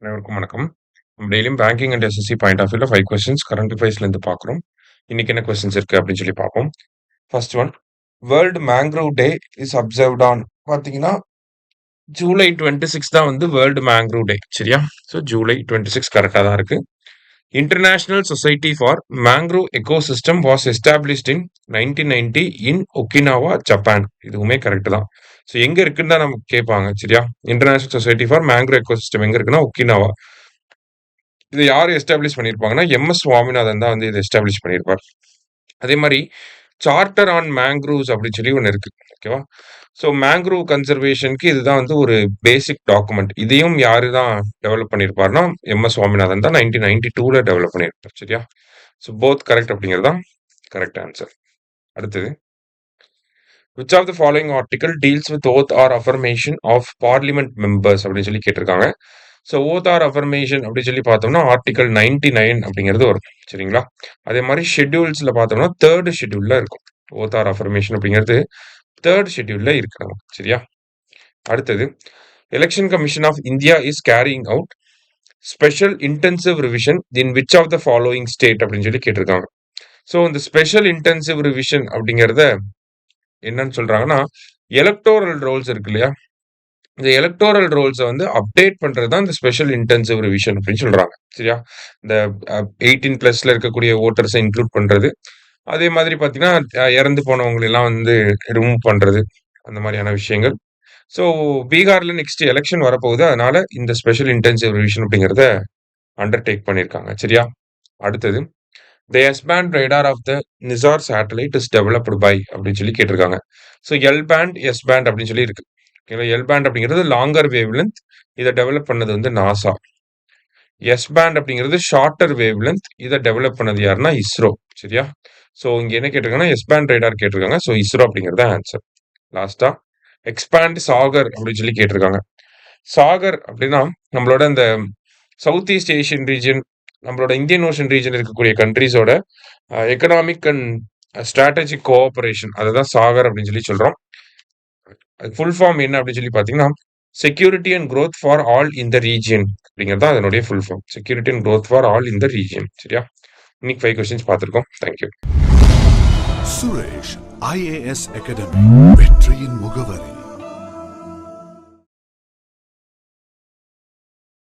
அனைவருக்கும் வணக்கம். நம்ம டெய்லியும் banking and SSC point of வியூல 5 கொஸ்டின்ஸ் கரண்ட் அஃபேர்ஸ்லேருந்து பார்க்குறோம். இன்னைக்கு என்ன கொஸ்டின்ஸ் இருக்கு அப்படின்னு சொல்லி பார்ப்போம். First one, world mangrove day is observed on பார்த்தீங்கன்னா ஜூலை 26 தான் வந்து வேர்ல்டு மேங்க்ரோவ் டே. சரியா? ஸோ ஜூலை 26 கரெக்டாக தான் இருக்கு. International society for mangrove ecosystem was established in 1990 in Okinawa, Japan. இதுவுமே கரெக்ட் தான். ஸோ எங்க இருக்குன்னு தான் நமக்கு கேட்பாங்க. சரியா? International society for mangrove ecosystem எங்க இருக்குன்னா ஒக்கினாவா. இதை யார் எஸ்டாப்ளிஷ் பண்ணியிருப்பாங்கன்னா எம்.எஸ். சுவாமிநாதன் தான் வந்து இதை எஸ்டாப்ளிஷ் பண்ணியிருப்பார். அதே மாதிரி சார்ட்டர் ஆன் மேங்க்ரூவ்ஸ் அப்படின்னு சொல்லி ஒன்று இருக்கு. ஓகேவா? ஸோ மேங்க்ரூவ் கன்சர்வேஷனுக்கு இதுதான் வந்து ஒரு பேசிக் டாக்குமெண்ட். இதையும் யாரு தான் டெவலப் பண்ணியிருப்பார்னா எம்.எஸ். சுவாமிநாதன் தான் 1992ல டெவலப் பண்ணியிருப்பார். சரியா? ஸோ போத் கரெக்ட் அப்படிங்கிறது தான் கரெக்ட் ஆன்சர். அடுத்தது, which of the following article deals with oath or affirmation of parliament members அப்படின்னு சொல்லி கேட்டிருக்காங்க. ஸோ ஓத் ஆர் அஃபர்மேஷன் அப்படின்னு சொல்லி பார்த்தோம்னா ஆர்டிகல் 99 அப்படிங்கிறது வரும். சரிங்களா? அதே மாதிரி ஷெட்யூல்ஸ்ல பார்த்தோம்னா தேர்ட் ஷெட்யூல்ல இருக்கும். ஓத் ஆர் அஃபர்மேஷன் அப்படிங்கிறது தேர்ட் ஷெட்யூல்ல இருக்கிறாங்க. சரியா? அடுத்தது, election commission of India is carrying out special intensive revision in which of the following state அப்படின்னு சொல்லி கேட்டிருக்காங்க. ஸோ இந்த ஸ்பெஷல் இன்டென்சிவ் ரிவிஷன் அப்படிங்கிறத என்னன்னு சொல்றாங்கன்னா, எலக்டோரல் ரோல்ஸ் இருக்கு இல்லையா? இந்த எலக்டோரல் ரோல்ஸை வந்து அப்டேட் பண்றது தான் இந்த ஸ்பெஷல் இன்டென்சிவ் ரிவிஷன் அப்படின்னு சொல்றாங்க. சரியா? இந்த 18+ இருக்கக்கூடிய ஓட்டர்ஸை இன்க்ளூட் பண்றது, அதே மாதிரி பார்த்தீங்கன்னா இறந்து போனவங்களை எல்லாம் வந்து ரிமூவ் பண்றது, அந்த மாதிரியான விஷயங்கள். ஸோ பீகார்ல நெக்ஸ்ட் எலெக்ஷன் வரப்போகுது. அதனால இந்த ஸ்பெஷல் இன்டென்சிவ் ரிவிஷன் அப்படிங்கிறத அண்டர்டேக் பண்ணியிருக்காங்க. சரியா? அடுத்தது, the S band radar of the NISAR satellite is developed by அப்படின்னு சொல்லி கேட்டிருக்காங்க. ஸோ எல்-பேண்ட், எஸ்-பேண்ட் அப்படின்னு சொல்லி இருக்கு. ஓகேங்களா? எல்-பேண்ட் அப்படிங்கிறது லாங்கர் வேவ் லென்த். இதை டெவலப் பண்ணது வந்து நாசா. எஸ்-பேண்ட் அப்படிங்கிறது ஷார்ட்டர் வேவ் லென்த். இதை டெவலப் பண்ணது யாருன்னா இஸ்ரோ. சரியா? ஸோ இங்க என்ன கேட்டிருக்காங்கன்னா எஸ்-பேண்ட் ரேடார் கேட்டிருக்காங்க. ஸோ இஸ்ரோ அப்படிங்கிறது ஆன்சர். லாஸ்டா, எக்ஸ்பேண்ட் சாகர் அப்படின்னு சொல்லி கேட்டிருக்காங்க. சாகர் அப்படின்னா நம்மளோட இந்த சவுத் ஈஸ்ட் ஏஷியன் ரீஜன், நம்மளோட இந்தியன் ஓஷன் ரீஜன் இருக்கக்கூடிய கண்ட்ரீஸோட எக்கனாமிக் அண்ட் ஸ்ட்ராட்டஜிக் கோஆபரேஷன், அதை தான் சாகர் அப்படின்னு சொல்லி சொல்றோம். ஃபுல் ஃபார்ம் என்ன அப்படின்னு சொல்லி பார்த்தீங்கன்னா security and growth for all in the region அப்படிங்கிறது தான் அதனுடைய full form. Security and growth for all in the region. சரியா? இன்னைக்கு 5 கொஸ்டின்ஸ் பார்த்துருக்கோம். தேங்க்யூ. சுரேஷ் IAS அகாடமி, வெற்றியின் முகவரி.